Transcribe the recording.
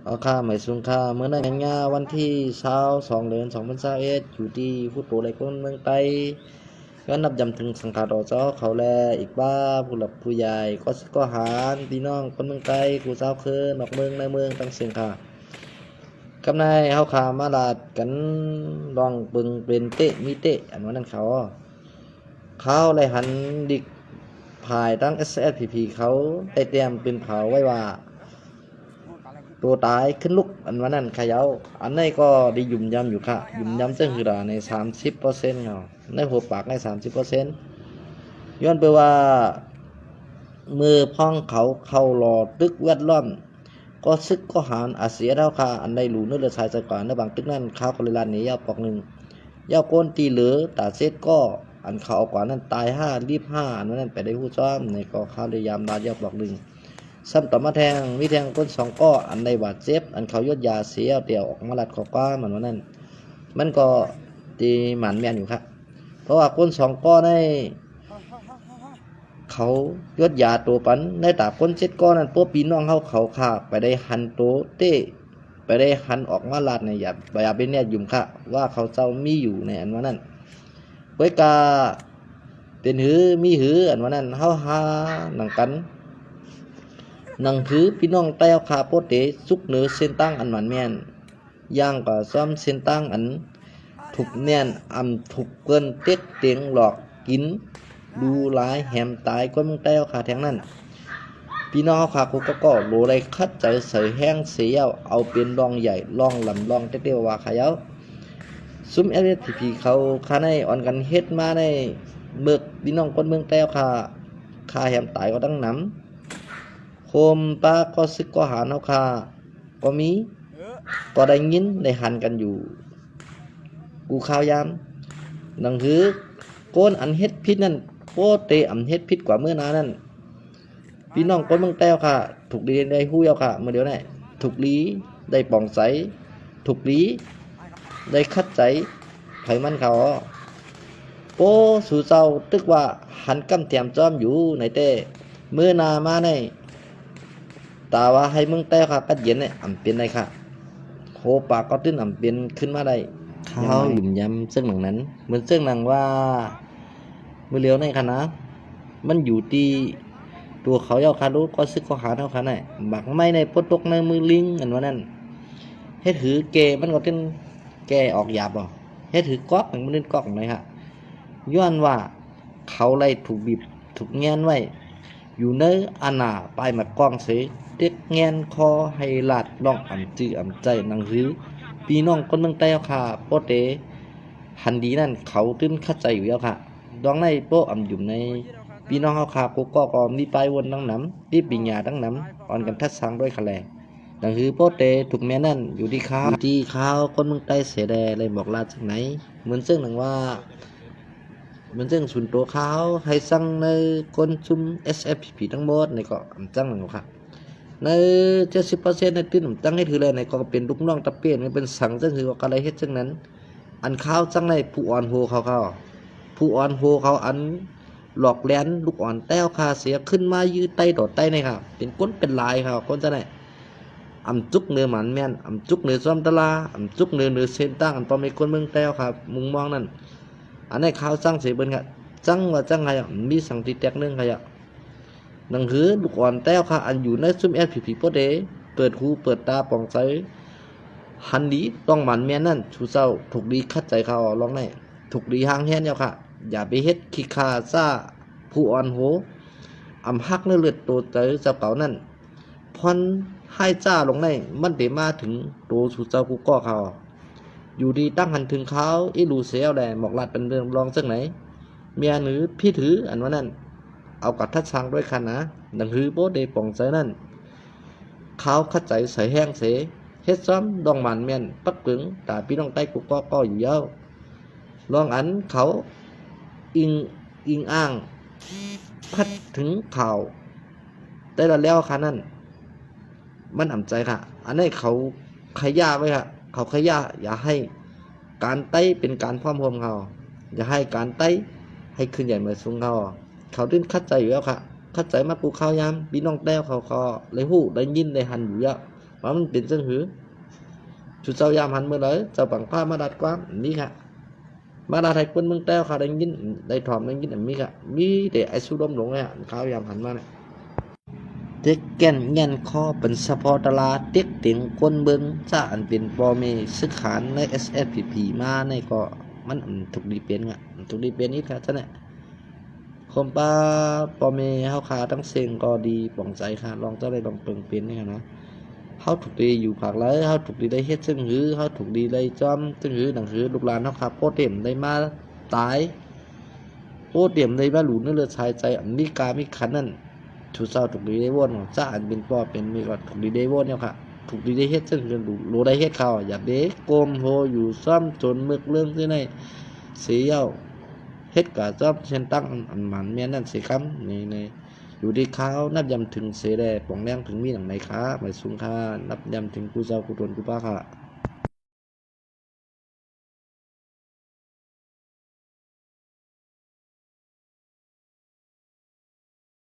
เอาค่าหมายสูงค่าเมื่อนั้นงาวันที่22 เดือน 2021อยู่ที่ฟุตบอลไอคอนเมืองไทยก็นับจำถึงสังขารต่อเจ้าเขาแลอีกบ้าผู้หลักผู้ใหญ่ก็หารพี่น้องคนเมืองไทยผู้สาวคืนนอกเมืองในเมืองตั้งเสียงค่ะกำนายเฮาขามาลาดกันลองปึงเป็นเตะมีเตะอันว่านั้นเขาเลยหันดิกภายตั้ง SSPP เขาได้เตรียมเป็นเผาไว้ว่าตัวตายขึ้นลุกอันวันนั้นขยาวอันนี้ก็ได้ยุ่มยำอยู่ค่ะยุ่มยำซึ่งคือใน30%เนาะในหัวปากใน30%ย้อนไปว่ามือพ้องเขาเข้ารอตึกแวดล้อมก็ซึกก็หารอาเสียเท่าค่ะอันในหลูนื้อเลือดชายสก่อนในบางตึกนั้นเขาก็เลยลานนี้ยาวปอกหนึ่งยาวโกนตีเหลือตาเซตก็อันเขาเอากว่านั้นตาย5 รีบ 5อันนั้นไปได้หู้ซ้อมในก็เขาเลยยามลาดยาวปอกหนึ่งซ้ำต่อมาแทงมีแทงก้น2ก้ออันในบาดเจ็บอันเขายดยาเสียเดี่ยวออกมาลัดขอกว้าเหมือนวันนั้นมันก็ตีหมันแมนอยู่ครับเพราะว่าก้น2ก้อในเขายดยาตัวปันในตาก้น7ก้อนั้นพวกปีน้องเขาขาไปได้หันโตเต้ไปได้หันออกมาลัดในอย่าเป็นเนี่ยยุ่มค่ะว่าเขาเจ้ามีอยู่ในอันวันนั้นเว้ยกาเป็นมีอันวันนั้นเฮาหาหนังกันนังถือพี่น้องใต้เอาคาโปเตสุกเนื้อเส้นตั้งอันหวานแม่นย่างก็ซ้อมเส้นตั้งอันถูกแน่นถูกเกินเต็กเตียงหลอกกินดูหลายแหมตายก้นมึงใต้เอาคาแทงนั่นพี่น้องเอาคาคุกก็โหลไรคัดใจใส่แห้งเสียเอาเป็นรองใหญ่รองลำรองเตี้ยวว่าขายเอาซุ้มSSPPเขาคาในอ่อนกันเฮ็ดมาในเบิกพี่น้องก้นเมืองใต้เอาคาแหมตายก็ตั้งน้ำโคมป้าก็ซึกก็หาเนาคาก็มีก็ได้ยินได้หันกันอยู่กูข้าวยามนังถือโกนอันเฮ็ดพิษนั่นโคเตอันเฮ็ดพิษกว่าเมื่อนานั้นพี่น้องคนเมืองแต้วค่ะถูกดีได้หู้ยาวค่ะเมื่อเดียวนี่ถูกลีได้ป่องใสถูกลีได้คัดใจไผมันเขาโป้สู่เจ้าตึกว่าหันกำเตียมจอมอยู่ในเต้เมื่อนามาในตาว่าให้มึงแต่ค่ะกัดเย็นเนี่ยเป็นไรค่ะโคปากก็ตื้นเป็นขึ้นมาได้เขาหยุ่มยำซึ่งหนังนั้นเหมือนซึ่งหนังว่าเมื่อเลี้ยวในคณะมันอยู่ที่ตัวเขาเยาคารุก็ซึกก็หาเท่าคันไหนบักไม่ในปดตกในมือลิงอันว่านั้นเฮ็ดถือเกมันก็เป็นแกออกหยาบบ่เฮ็ดถือก๊อกมันเล่นก๊อกไหนฮะย้อนว่าเขาไล่ถูกบีบถูกแงนไว้อยู่ในอาณาปลายมัดกล้องเสเด็กแงนคอให้ลาดลองจื้อใจหนังหือพี่น้องคนเมืองใต้ค่ะโปเตหันดีนั่นเขาตื้นคัดใจอยู่แล้วค่ะดองในโปอยู่ในพี่น้องเขาค่ะก็มีไปวนดังน้ำรีบปิญญาดังน้ำอ่อนกันทัดสังด้วยคะแลหนังหือโปเตถูกแม่นั่นอยู่ที่ข้าวคนเมืองใต้เสียแดเลยบอกลาจากไหนเหมือนซึ่งหนังว่ามันซึ่งส่วนตัวเขาให้สั่งในคนชุม SFPP ทั้งหมดในก็จังหนังค่ะใน70%ในที่หนุ่มตั้งให้ถือเลยในก็เป็นลูกน้องตะเปียนเป็นสังซึ่งคือว่าอะไรเฮ็ดซึ่งนั้นอันข้าวจังในผู้อ่อนโหเขาผู้อ่อนโหเขาอันหลอกแหลนลูกอ่อนแต้วคาเสียขึ้นมายืดไตโดดไตในครับเป็นก้นเป็นลายครับก้นจะไหนจุกเนื้อหมันแม่นจุกเนื้อซ้อมตะลาจุกเนื้อเส้นตั้งพอมีคนเมืองแต้วครับมุงมองนั่นอันนี้ข้าวจังเสียเบิ้งครับจังว่าจังไงมีสังติแตกนึงครับหนังหือลูกอ่อนแต้วค่ะอันอยู่ในซุ้มSSPPโปเดเปิดหูเปิดตาป่องใจหันดีต้องหมันแม่นั่นชูเศร้าถูกดีคัดใจเขาลองในถูกดีห่างแหนเดียวค่ะอย่าไปเฮ็ดขี้คาซ่าผู้อ่อนโหฮักเนื้อเลือดตัวใจเจ้าเก่านั่นพอนให้จ้าลงในมันเดมาถึงตัวชูเจ้ากูก็เขาอยู่ดีตั้งหันถึงเขาลูเสียวแดหมอกลาดเป็นเรื่องรองซึ่งไหนเมียหรือพี่ถืออันว่านั่นเอากัดทัดช้างด้วยคันนะดังฮือโบเดป่องใจนั่นเขาคัดใจใส่แห้งเสเฮ็ดซ้ำดองมันเมียนปักกึงแต่พี่น้องใต้กูก็อยู่เย้าลองอันเขาอิงอ้างพัดถึงข่าวได้แล้วคันนั่นมันอ่ำใจค่ะอันนี้เขาขย่าไว้ค่ะเขาขย่าอย่าให้การไต้เป็นการพร้อมเขาอย่าให้การไต้ให้ขึ้นใหญ่เหมือนสูงเขาดิ้นคัดใจอยู่แล้วค่ะคัดใจมาปูข้าวยามพี่น้องแต้วเขาเลยหู้ได้ยินได้หันอยู่แล้ว ว่ามันเป็นจังหือชุดเจ้ายามหันเมื่อไรเจ้าปังผ้ามาดัดความนี่ค่ะมาดัดให้คนเมืองแต้วค่ะได้ยินได้ถอมได้ยินอันนี้ค่ะมีแต่ไอ้สุดมหลงเลยอ่ะเขายามหันมาเนี่ยเด็กแก่นเงี้ยนคอเป็นเฉพาะตลาดเด็กเตียงคนเบิ้งจ้าอันเป็นปอเมซึกขานใน SSPP มาในก็มันถูกดีเป็นอ่ะถูกดีเป็นนี่ค่ะท่านเนี่ยคมป้าปอเมเฮาขาทั้งเสียงก็ดีป่องใจค่ะลองเจ้าได้ลองเปิงเป็นนี่ค่ะนะเขาถูกดีอยู่ภาคไรเขาถูกดีได้เฮ็ดซึ่งหือเขาถูกดีได้จอมซึ่งหือหนังหือลูกหลานเขาขับโคตรเต็มได้มาตายโคตรเต็มได้มาหลุนนั่นเลยชายใจอันนี้กาไม่ขันนั่นชูเศร้าถูกดีได้วนจ้าอันเป็นป้อเป็นมีก็ถูกดีได้วนเนี่ยค่ะถูกดีได้เฮ็ดซึ่งหือรู้ได้เฮ็ดเขาอย่าเด็กโกมโหอยู่ซ้ำจนมึกเรื่องที่ในเสียเฮ็ดกะจอมเช่นตั้งอันหมันเมียนั่นสิครับในอยู่ที่เขานับยำถึงเสดป่องแรงถึงมีหนังในขาไม่สูงค่านับยำถึงกูเจ้ากูตนกูป้าค่ะ